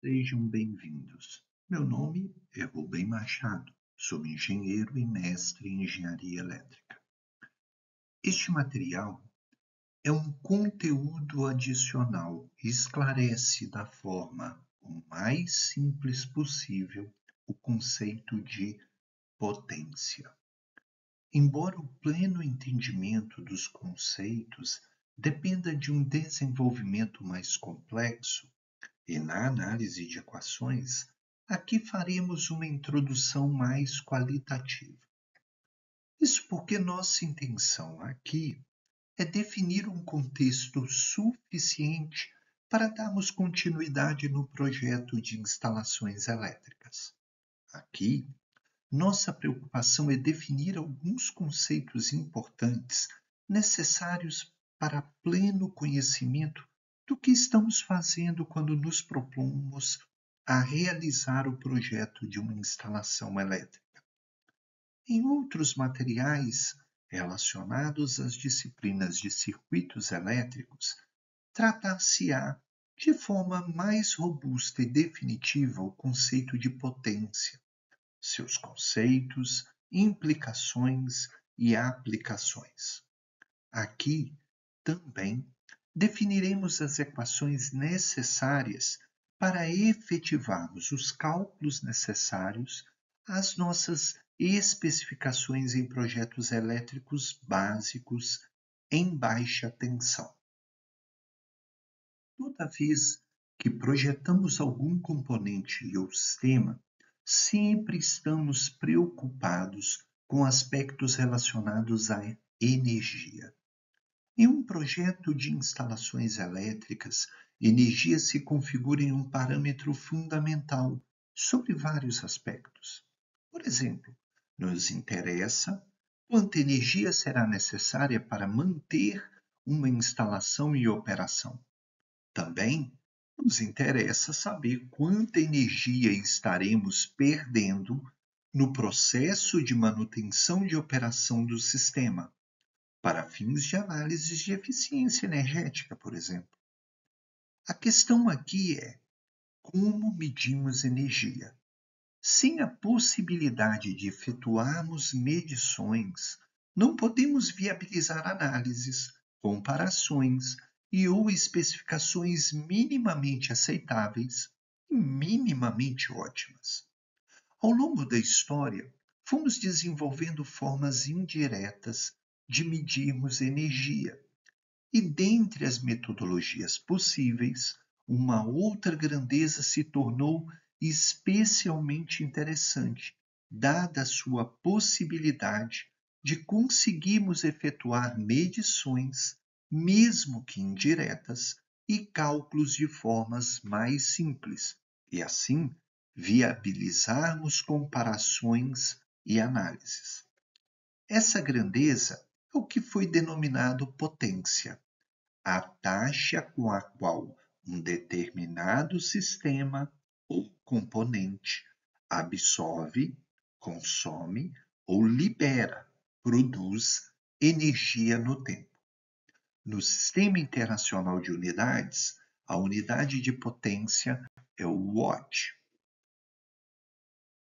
Sejam bem-vindos. Meu nome é Rubem Machado, sou engenheiro e mestre em engenharia elétrica. Este material é um conteúdo adicional e esclarece da forma o mais simples possível o conceito de potência. Embora o pleno entendimento dos conceitos dependa de um desenvolvimento mais complexo, e na análise de equações, aqui faremos uma introdução mais qualitativa. Isso porque nossa intenção aqui é definir um contexto suficiente para darmos continuidade no projeto de instalações elétricas. Aqui, nossa preocupação é definir alguns conceitos importantes necessários para pleno conhecimento do que estamos fazendo quando nos propomos a realizar o projeto de uma instalação elétrica. Em outros materiais relacionados às disciplinas de circuitos elétricos, tratar-se-á de forma mais robusta e definitiva o conceito de potência, seus conceitos, implicações e aplicações. Aqui também definiremos as equações necessárias para efetivarmos os cálculos necessários às nossas especificações em projetos elétricos básicos em baixa tensão. Toda vez que projetamos algum componente ou sistema, sempre estamos preocupados com aspectos relacionados à energia. Em um projeto de instalações elétricas, energia se configura em um parâmetro fundamental sobre vários aspectos. Por exemplo, nos interessa quanta energia será necessária para manter uma instalação em operação. Também nos interessa saber quanta energia estaremos perdendo no processo de manutenção de operação do sistema, para fins de análises de eficiência energética, por exemplo. A questão aqui é como medimos energia. Sem a possibilidade de efetuarmos medições, não podemos viabilizar análises, comparações e ou especificações minimamente aceitáveis e minimamente ótimas. Ao longo da história, fomos desenvolvendo formas indiretas de medirmos energia. E dentre as metodologias possíveis, uma outra grandeza se tornou especialmente interessante, dada a sua possibilidade de conseguirmos efetuar medições, mesmo que indiretas, e cálculos de formas mais simples, e assim viabilizarmos comparações e análises. Essa grandeza é o que foi denominado potência, a taxa com a qual um determinado sistema ou componente absorve, consome ou libera, produz energia no tempo. No Sistema Internacional de Unidades, a unidade de potência é o watt.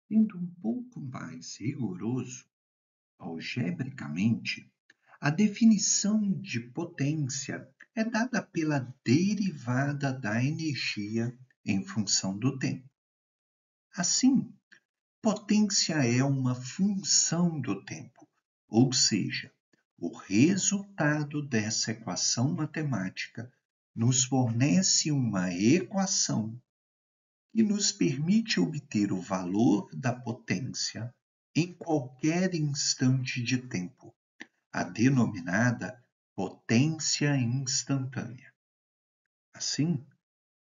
Sendo um pouco mais rigoroso, algebricamente, a definição de potência é dada pela derivada da energia em função do tempo. Assim, potência é uma função do tempo, ou seja, o resultado dessa equação matemática nos fornece uma equação que nos permite obter o valor da potência em qualquer instante de tempo, a denominada potência instantânea. Assim,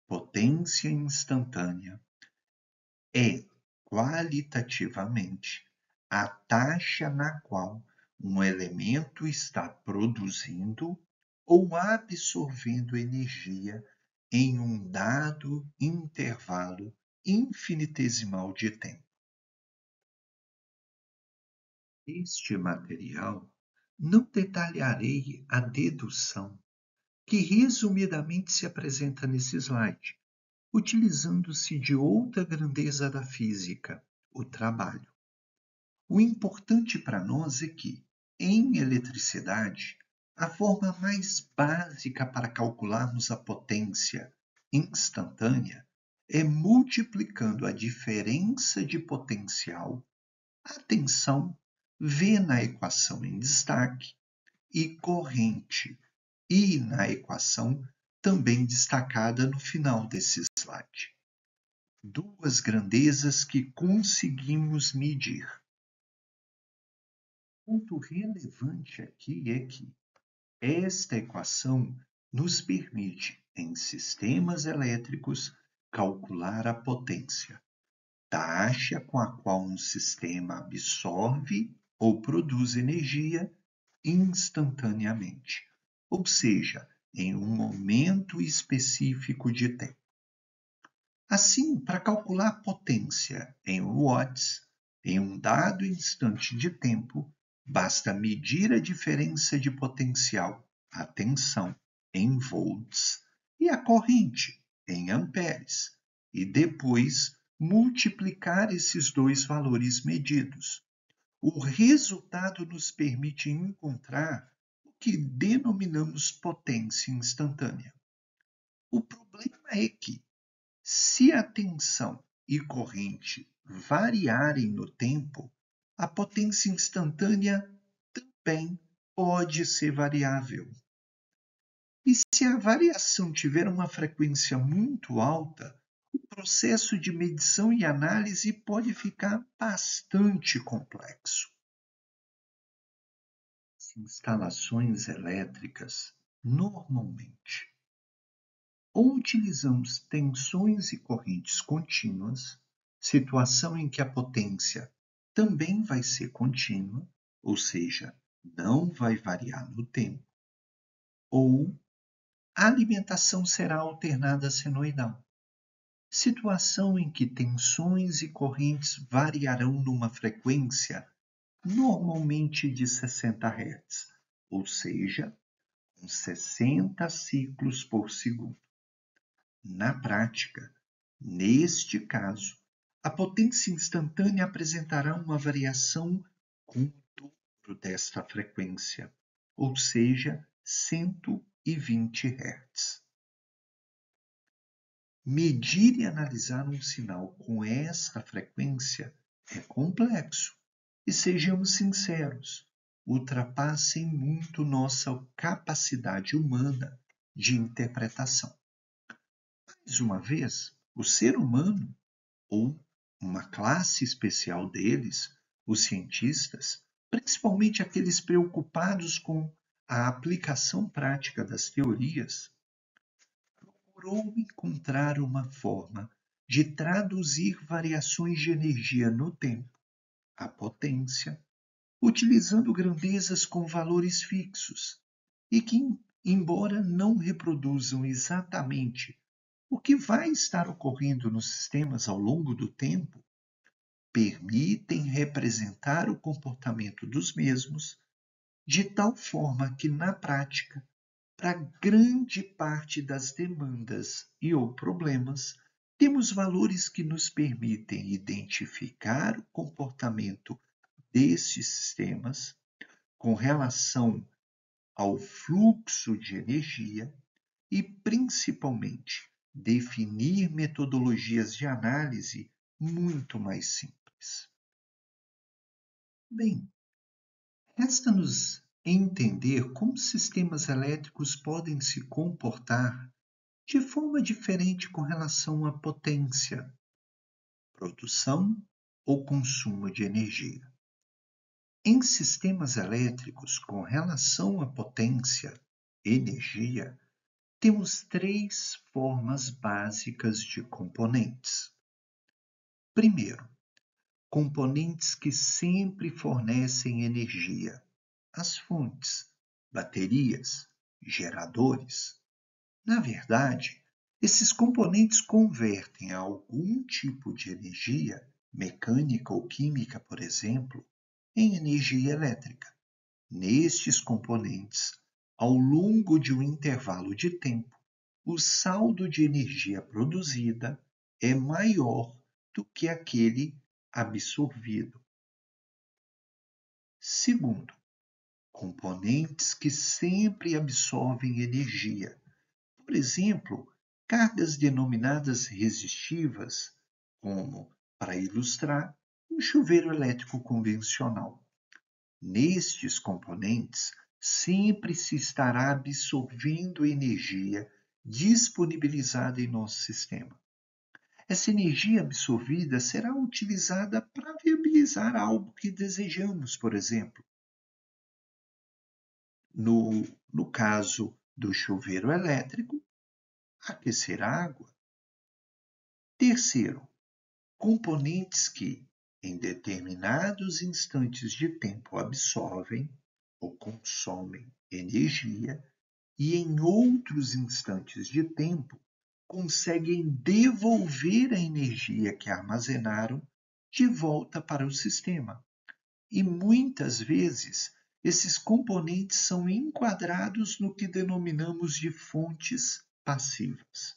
potência instantânea é, qualitativamente, a taxa na qual um elemento está produzindo ou absorvendo energia em um dado intervalo infinitesimal de tempo. Este material não detalharei a dedução, que resumidamente se apresenta nesse slide, utilizando-se de outra grandeza da física, o trabalho. O importante para nós é que, em eletricidade, a forma mais básica para calcularmos a potência instantânea é multiplicando a diferença de potencial, a tensão, V na equação em destaque, e corrente, I na equação também destacada no final desse slide. Duas grandezas que conseguimos medir. O ponto relevante aqui é que esta equação nos permite, em sistemas elétricos, calcular a potência, taxa com a qual um sistema absorve ou produz energia instantaneamente, ou seja, em um momento específico de tempo. Assim, para calcular a potência em watts, em um dado instante de tempo, basta medir a diferença de potencial, a tensão, em volts e a corrente, em amperes, e depois multiplicar esses dois valores medidos. O resultado nos permite encontrar o que denominamos potência instantânea. O problema é que, se a tensão e corrente variarem no tempo, a potência instantânea também pode ser variável. E se a variação tiver uma frequência muito alta, o processo de medição e análise pode ficar bastante complexo. As instalações elétricas, normalmente, ou utilizamos tensões e correntes contínuas, situação em que a potência também vai ser contínua, ou seja, não vai variar no tempo, ou a alimentação será alternada senoidal, situação em que tensões e correntes variarão numa frequência normalmente de 60 Hz, ou seja, com 60 ciclos por segundo. Na prática, neste caso, a potência instantânea apresentará uma variação com o dobro desta frequência, ou seja, 120 Hz. Medir e analisar um sinal com essa frequência é complexo e, sejamos sinceros, ultrapassem muito nossa capacidade humana de interpretação. Mais uma vez, o ser humano, ou uma classe especial deles, os cientistas, principalmente aqueles preocupados com a aplicação prática das teorias, procurou encontrar uma forma de traduzir variações de energia no tempo, a potência, utilizando grandezas com valores fixos e que, embora não reproduzam exatamente o que vai estar ocorrendo nos sistemas ao longo do tempo, permitem representar o comportamento dos mesmos de tal forma que, na prática, para grande parte das demandas e ou problemas, temos valores que nos permitem identificar o comportamento destes sistemas com relação ao fluxo de energia e, principalmente, definir metodologias de análise muito mais simples. Bem, resta-nos entender como sistemas elétricos podem se comportar de forma diferente com relação à potência, produção ou consumo de energia. Em sistemas elétricos, com relação à potência, energia, temos três formas básicas de componentes. Primeiro, componentes que sempre fornecem energia, as fontes, baterias, geradores. Na verdade, esses componentes convertem algum tipo de energia, mecânica ou química, por exemplo, em energia elétrica. Nestes componentes, ao longo de um intervalo de tempo, o saldo de energia produzida é maior do que aquele absorvido. Segundo, componentes que sempre absorvem energia. Por exemplo, cargas denominadas resistivas, como, para ilustrar, um chuveiro elétrico convencional. Nestes componentes, sempre se estará absorvendo energia disponibilizada em nosso sistema. Essa energia absorvida será utilizada para viabilizar algo que desejamos, por exemplo. No caso do chuveiro elétrico, aquecer a água. Terceiro, componentes que, em determinados instantes de tempo, absorvem ou consomem energia e, em outros instantes de tempo, conseguem devolver a energia que armazenaram de volta para o sistema. E muitas vezes, esses componentes são enquadrados no que denominamos de fontes passivas.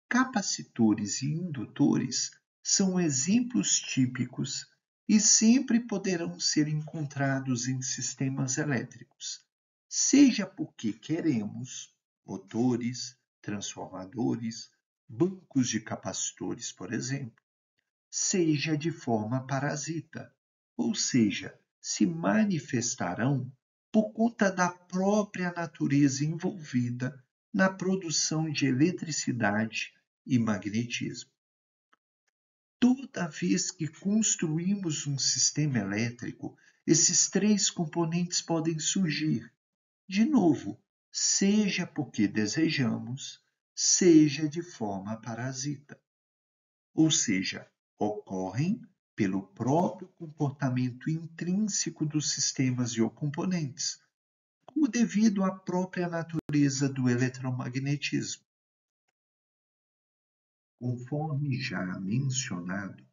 Capacitores e indutores são exemplos típicos e sempre poderão ser encontrados em sistemas elétricos, seja porque queremos motores, transformadores, bancos de capacitores, por exemplo, seja de forma parasita, ou seja, se manifestarão por conta da própria natureza envolvida na produção de eletricidade e magnetismo. Toda vez que construímos um sistema elétrico, esses três componentes podem surgir, de novo, seja porque desejamos, seja de forma parasita. Ou seja, ocorrem pelo próprio comportamento intrínseco dos sistemas ou componentes, como devido à própria natureza do eletromagnetismo. Conforme já mencionado,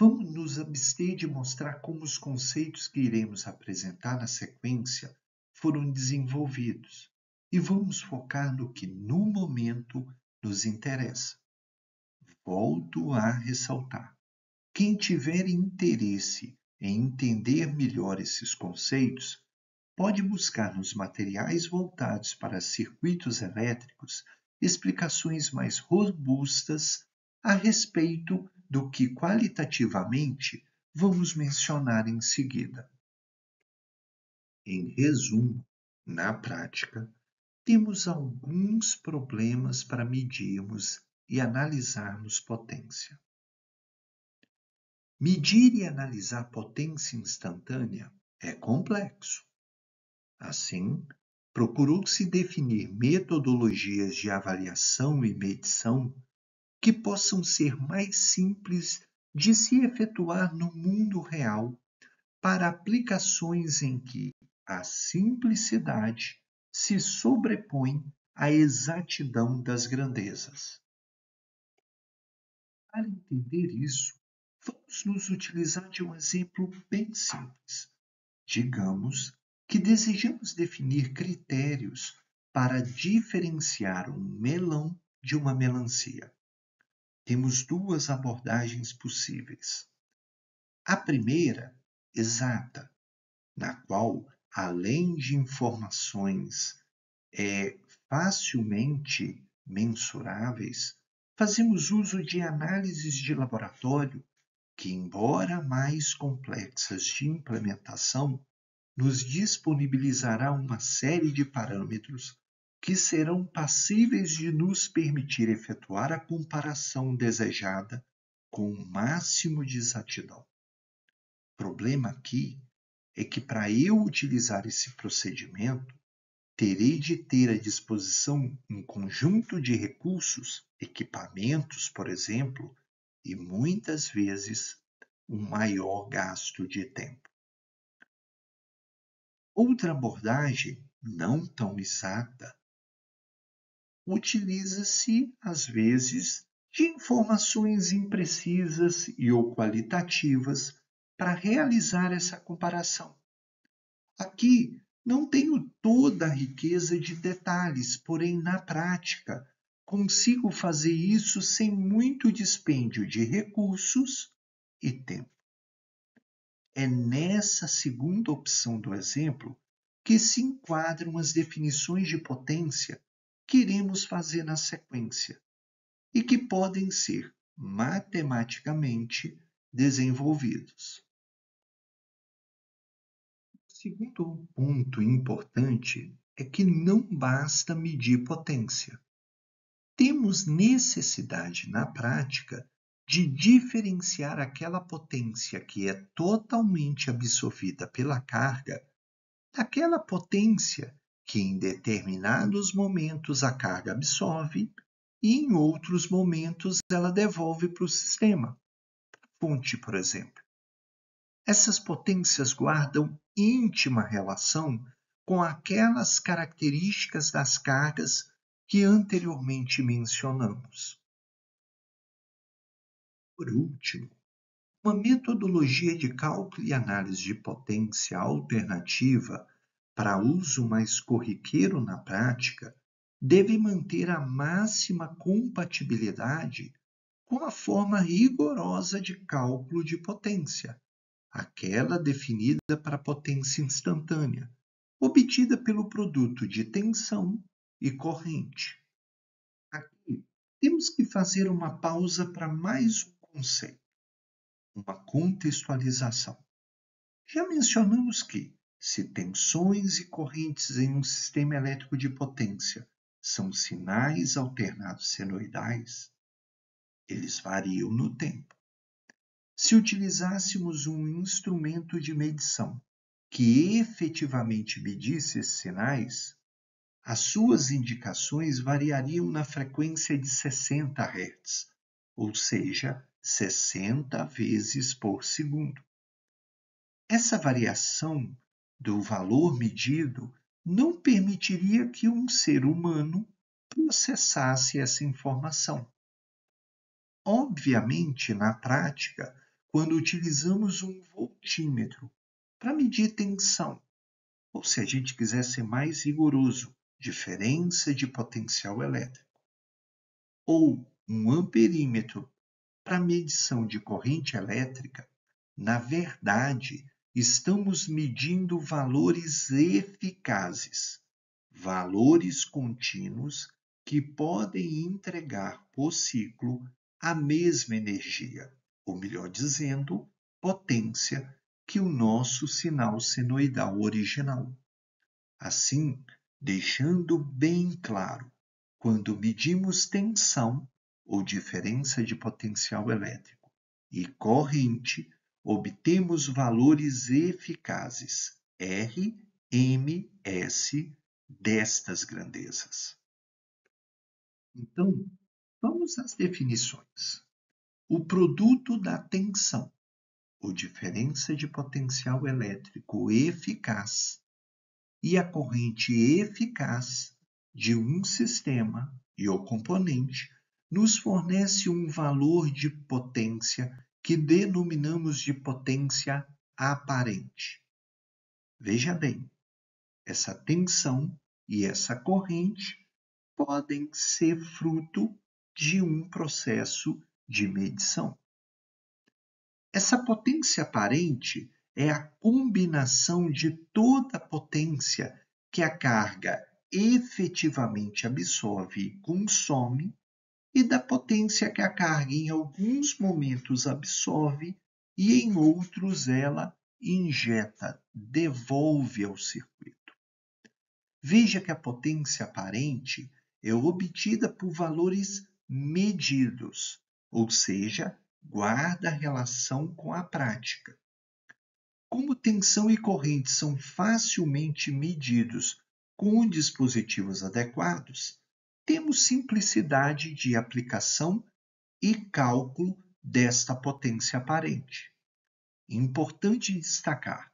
vamos nos abster de mostrar como os conceitos que iremos apresentar na sequência foram desenvolvidos e vamos focar no que no momento nos interessa. Volto a ressaltar: quem tiver interesse em entender melhor esses conceitos, pode buscar nos materiais voltados para circuitos elétricos explicações mais robustas a respeito do que qualitativamente vamos mencionar em seguida. Em resumo, na prática, temos alguns problemas para medirmos e analisarmos potência. Medir e analisar potência instantânea é complexo. Assim, procurou-se definir metodologias de avaliação e medição que possam ser mais simples de se efetuar no mundo real para aplicações em que a simplicidade se sobrepõe à exatidão das grandezas. Para entender isso, vamos nos utilizar de um exemplo bem simples. Digamos que desejamos definir critérios para diferenciar um melão de uma melancia. Temos duas abordagens possíveis. A primeira, exata, na qual, além de informações facilmente mensuráveis, fazemos uso de análises de laboratório que, embora mais complexas de implementação, nos disponibilizará uma série de parâmetros que serão passíveis de nos permitir efetuar a comparação desejada com o máximo de exatidão. O problema aqui é que, para eu utilizar esse procedimento, terei de ter à disposição um conjunto de recursos, equipamentos, por exemplo, e muitas vezes um maior gasto de tempo. Outra abordagem, não tão exata, utiliza-se, às vezes, de informações imprecisas e ou qualitativas para realizar essa comparação. Aqui, Não tenho toda a riqueza de detalhes, porém, na prática, consigo fazer isso sem muito dispêndio de recursos e tempo. É nessa segunda opção do exemplo que se enquadram as definições de potência que iremos fazer na sequência e que podem ser matematicamente desenvolvidos. O segundo ponto importante é que não basta medir potência. Temos necessidade, na prática, de diferenciar aquela potência que é totalmente absorvida pela carga daquela potência que, em determinados momentos, a carga absorve e, em outros momentos, ela devolve para o sistema. Fonte, por exemplo. Essas potências guardam íntima relação com aquelas características das cargas que anteriormente mencionamos. Por último, uma metodologia de cálculo e análise de potência alternativa para uso mais corriqueiro na prática deve manter a máxima compatibilidade com a forma rigorosa de cálculo de potência, aquela definida para potência instantânea, obtida pelo produto de tensão e corrente. Aqui temos que fazer uma pausa para mais um conceito, uma contextualização. Já mencionamos que, se tensões e correntes em um sistema elétrico de potência são sinais alternados senoidais, eles variam no tempo. Se utilizássemos um instrumento de medição que efetivamente medisse esses sinais, as suas indicações variariam na frequência de 60 Hz, ou seja, 60 vezes por segundo. Essa variação do valor medido não permitiria que um ser humano processasse essa informação. Obviamente, na prática, quando utilizamos um voltímetro para medir tensão, ou se a gente quiser ser mais rigoroso, diferença de potencial elétrico, ou um amperímetro para medição de corrente elétrica, na verdade, estamos medindo valores eficazes, valores contínuos que podem entregar por ciclo a mesma energia, ou melhor dizendo, potência, que o nosso sinal senoidal original. Assim, deixando bem claro, quando medimos tensão ou diferença de potencial elétrico e corrente, obtemos valores eficazes R, M, S destas grandezas. Então, vamos às definições. O produto da tensão, ou diferença de potencial elétrico eficaz, e a corrente eficaz de um sistema e o componente nos fornece um valor de potência que denominamos de potência aparente. Veja bem, essa tensão e essa corrente podem ser fruto de um processo de medição. Essa potência aparente é a combinação de toda a potência que a carga efetivamente absorve e consome e da potência que a carga em alguns momentos absorve e em outros ela injeta, devolve ao circuito. Veja que a potência aparente é obtida por valores medidos, ou seja, guarda relação com a prática. Como tensão e corrente são facilmente medidos com dispositivos adequados, temos simplicidade de aplicação e cálculo desta potência aparente. Importante destacar: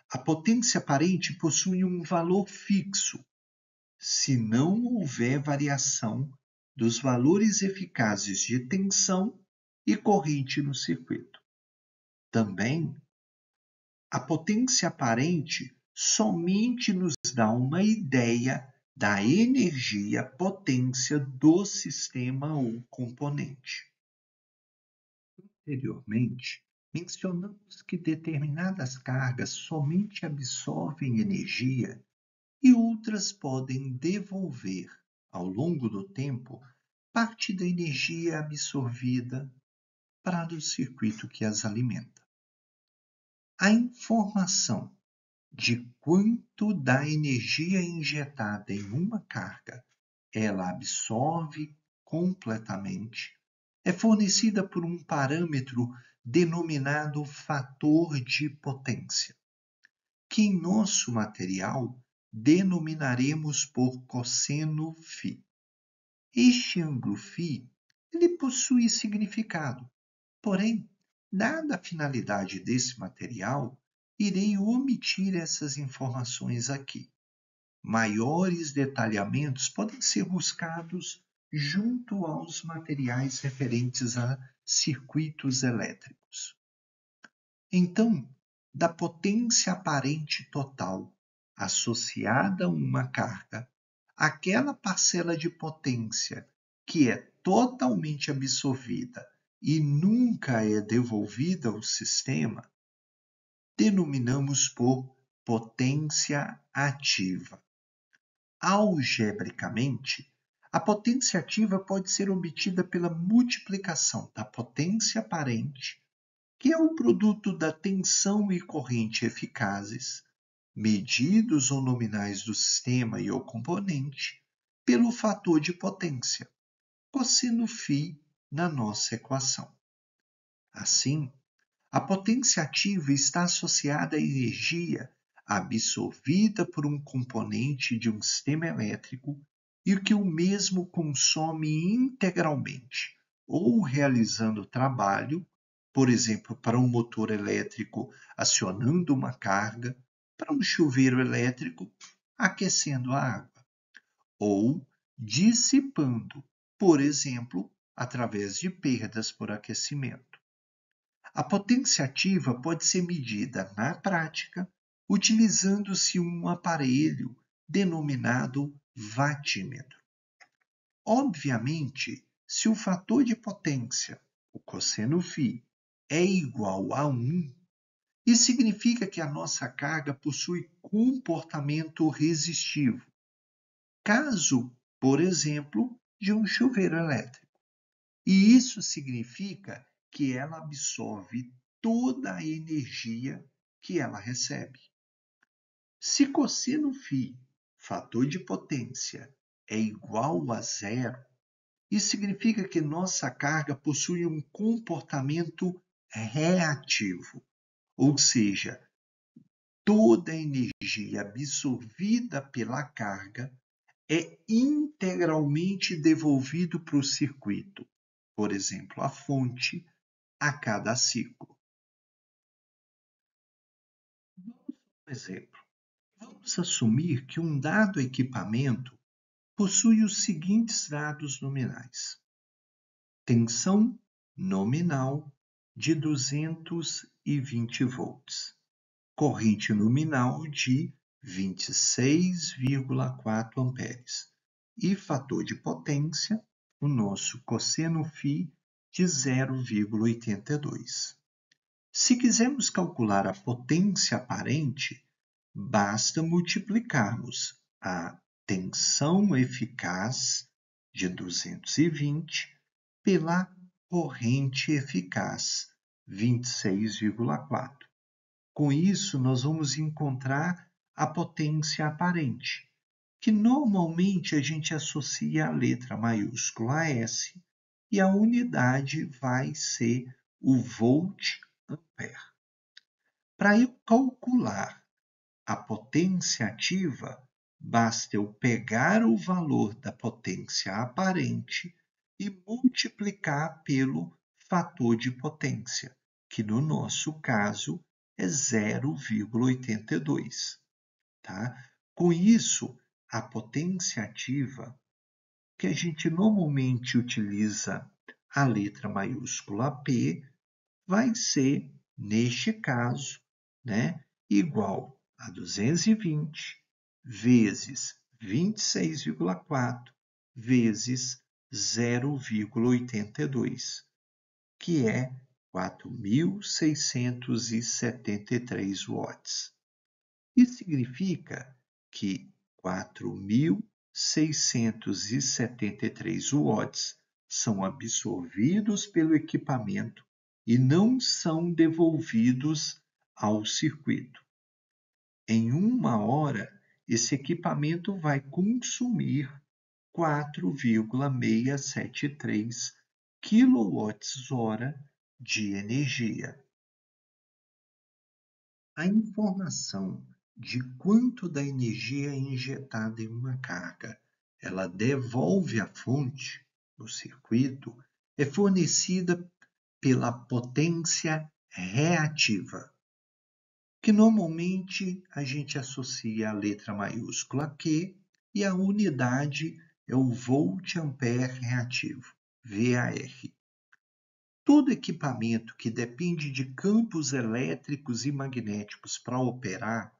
a potência aparente possui um valor fixo, se não houver variação dos valores eficazes de tensão e corrente no circuito. Também, a potência aparente somente nos dá uma ideia da energia, potência do sistema ou componente. Anteriormente, mencionamos que determinadas cargas somente absorvem energia e outras podem devolver, ao longo do tempo, parte da energia absorvida para o circuito que as alimenta. A informação de quanto da energia injetada em uma carga ela absorve completamente é fornecida por um parâmetro denominado fator de potência, que em nosso material denominaremos por cosseno φ. Este ângulo φ ele possui significado, porém, dada a finalidade desse material, irei omitir essas informações aqui. Maiores detalhamentos podem ser buscados junto aos materiais referentes a circuitos elétricos. Então, da potência aparente total associada a uma carga, aquela parcela de potência que é totalmente absorvida e nunca é devolvida ao sistema, denominamos por potência ativa. Algebricamente, a potência ativa pode ser obtida pela multiplicação da potência aparente, que é o produto da tensão e corrente eficazes, medidos ou nominais do sistema e o componente, pelo fator de potência, cosseno φ, na nossa equação. Assim, a potência ativa está associada à energia absorvida por um componente de um sistema elétrico e que o mesmo consome integralmente, ou realizando trabalho, por exemplo, para um motor elétrico acionando uma carga, para um chuveiro elétrico aquecendo a água, ou dissipando, por exemplo, através de perdas por aquecimento. A potência ativa pode ser medida na prática utilizando-se um aparelho denominado watímetro. Obviamente, se o fator de potência, o cosseno φ, é igual a 1, isso significa que a nossa carga possui comportamento resistivo. Caso, por exemplo, de um chuveiro elétrico. E isso significa que ela absorve toda a energia que ela recebe. Se cosseno φ, fator de potência, é igual a zero, isso significa que nossa carga possui um comportamento reativo, ou seja, toda a energia absorvida pela carga é integralmente devolvido para o circuito, por exemplo, a fonte, a cada ciclo. Exemplo, vamos assumir que um dado equipamento possui os seguintes dados nominais. Tensão nominal de 220 volts, corrente nominal de 26,4 amperes e fator de potência, o nosso cosseno φ, de 0,82. Se quisermos calcular a potência aparente, basta multiplicarmos a tensão eficaz de 220 pela corrente eficaz 26,4. Com isso, nós vamos encontrar a potência aparente, que normalmente a gente associa a letra maiúscula S e a unidade vai ser o volt-ampere. Para eu calcular a potência ativa, basta eu pegar o valor da potência aparente e multiplicar pelo fator de potência, que no nosso caso é 0,82. Tá? Com isso, a potência ativa, que a gente normalmente utiliza a letra maiúscula P, vai ser, neste caso, igual a 220 vezes 26,4 vezes 0,82, que é 4.673 watts. Isso significa que 4.673 watts são absorvidos pelo equipamento e não são devolvidos ao circuito. Em 1 hora, esse equipamento vai consumir 4,673 kWh de energia. A informação de quanto da energia injetada em uma carga ela devolve à fonte, no circuito, é fornecida pela potência reativa, que normalmente a gente associa a letra maiúscula Q e a unidade é o volt-ampere reativo, VAR. Todo equipamento que depende de campos elétricos e magnéticos para operar,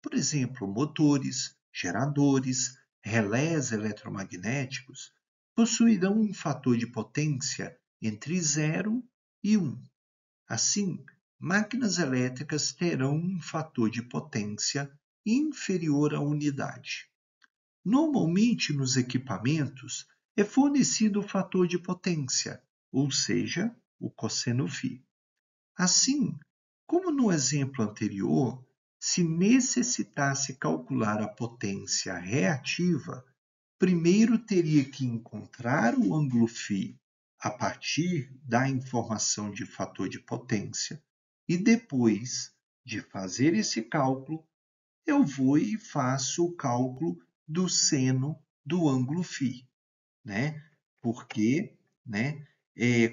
por exemplo, motores, geradores, relés eletromagnéticos, possuirão um fator de potência entre 0 e 1. Assim, máquinas elétricas terão um fator de potência inferior à unidade. Normalmente, nos equipamentos, é fornecido o fator de potência, ou seja, o cosseno φ. Assim, como no exemplo anterior, se necessitasse calcular a potência reativa, primeiro teria que encontrar o ângulo φ a partir da informação de fator de potência e depois de fazer esse cálculo, eu vou e faço o cálculo do seno do ângulo φ, né? Porque,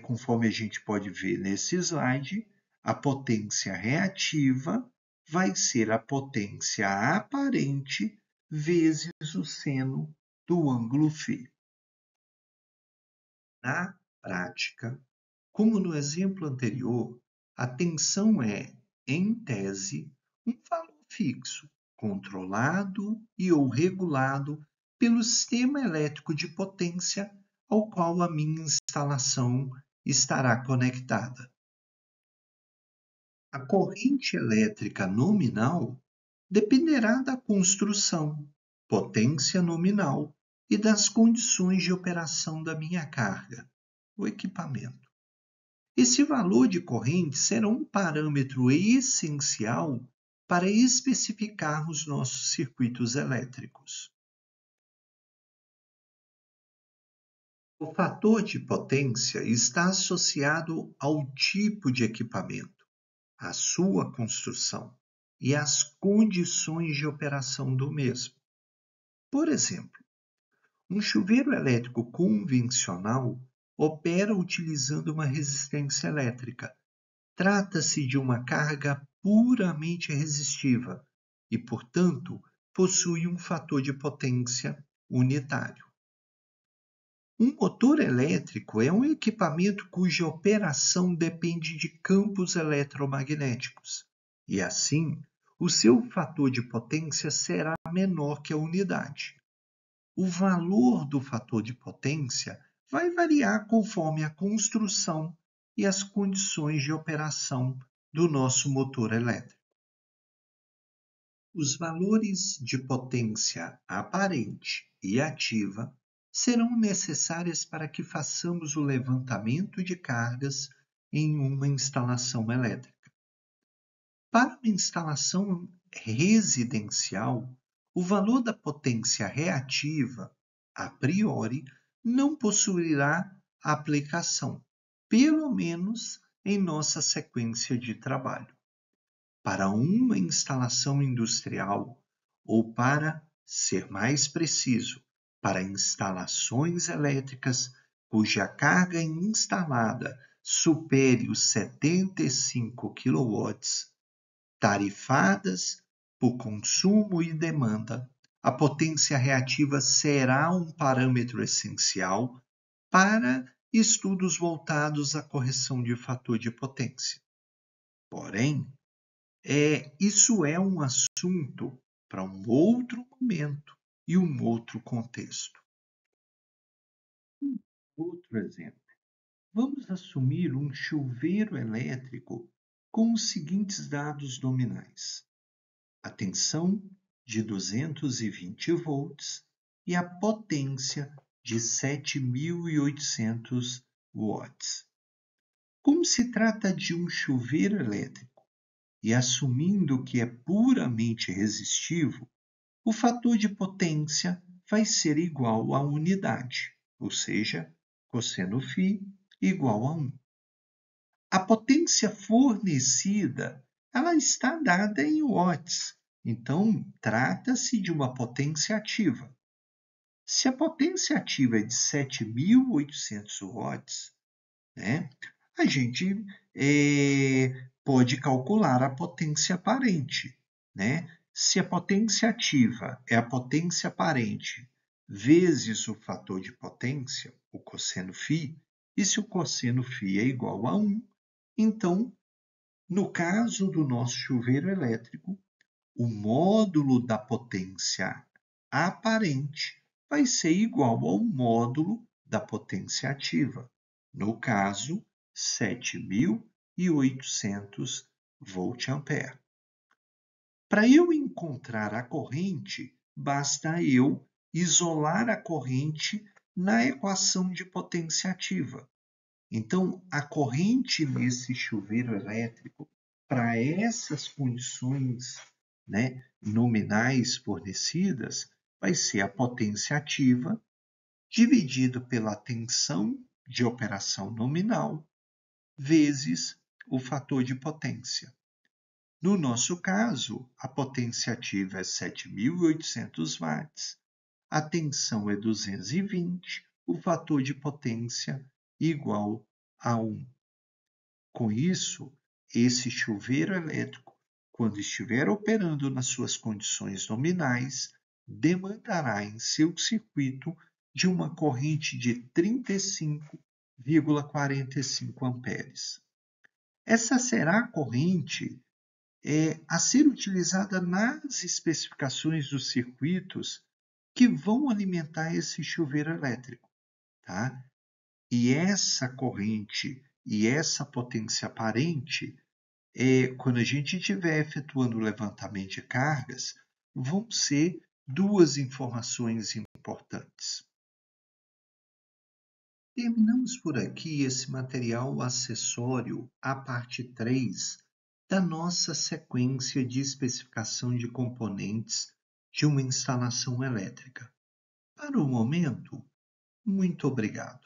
conforme a gente pode ver nesse slide, a potência reativa vai ser a potência aparente vezes o seno do ângulo φ. Na prática, como no exemplo anterior, a tensão é, em tese, um valor fixo, controlado ou regulado pelo sistema elétrico de potência ao qual a minha instalação estará conectada. A corrente elétrica nominal dependerá da construção, potência nominal e das condições de operação da minha carga, o equipamento. Esse valor de corrente será um parâmetro essencial para especificar os nossos circuitos elétricos. O fator de potência está associado ao tipo de equipamento, à sua construção e às condições de operação do mesmo. Por exemplo, um chuveiro elétrico convencional opera utilizando uma resistência elétrica. Trata-se de uma carga puramente resistiva e, portanto, possui um fator de potência unitário. Um motor elétrico é um equipamento cuja operação depende de campos eletromagnéticos e, assim, o seu fator de potência será menor que a unidade. O valor do fator de potência vai variar conforme a construção e as condições de operação do nosso motor elétrico. Os valores de potência aparente e ativa serão necessárias para que façamos o levantamento de cargas em uma instalação elétrica. Para uma instalação residencial, o valor da potência reativa, a priori, não possuirá aplicação, pelo menos em nossa sequência de trabalho. Para uma instalação industrial, ou para ser mais preciso, para instalações elétricas cuja carga instalada supere os 75 kW, tarifadas por consumo e demanda, a potência reativa será um parâmetro essencial para estudos voltados à correção de fator de potência. Porém, Isso é um assunto para um outro momento e um outro contexto. Outro exemplo. Vamos assumir um chuveiro elétrico com os seguintes dados nominais: a tensão de 220 volts e a potência de 7.800 watts. Como se trata de um chuveiro elétrico e assumindo que é puramente resistivo, o fator de potência vai ser igual à unidade, ou seja, cosseno φ igual a 1. A potência fornecida, ela está dada em watts, então trata-se de uma potência ativa. Se a potência ativa é de 7.800 watts, né, a gente pode calcular a potência aparente, né? Se a potência ativa é a potência aparente vezes o fator de potência, o cosseno φ, e se o cosseno φ é igual a 1, então, no caso do nosso chuveiro elétrico, o módulo da potência aparente vai ser igual ao módulo da potência ativa, no caso, 7.800 volt-ampere. Para eu encontrar a corrente, basta eu isolar a corrente na equação de potência ativa. Então, a corrente nesse chuveiro elétrico, para essas condições, né, nominais fornecidas, vai ser a potência ativa dividido pela tensão de operação nominal vezes o fator de potência. No nosso caso, a potência ativa é 7.800 watts, a tensão é 220, o fator de potência igual a 1. Com isso, esse chuveiro elétrico, quando estiver operando nas suas condições nominais, demandará em seu circuito de uma corrente de 35,45 amperes. Essa será a corrente a ser utilizada nas especificações dos circuitos que vão alimentar esse chuveiro elétrico, tá? E essa corrente e essa potência aparente, quando a gente estiver efetuando o levantamento de cargas, vão ser duas informações importantes. Terminamos por aqui esse material acessório, a parte 3 da nossa sequência de especificação de componentes de uma instalação elétrica. Para o momento, muito obrigado.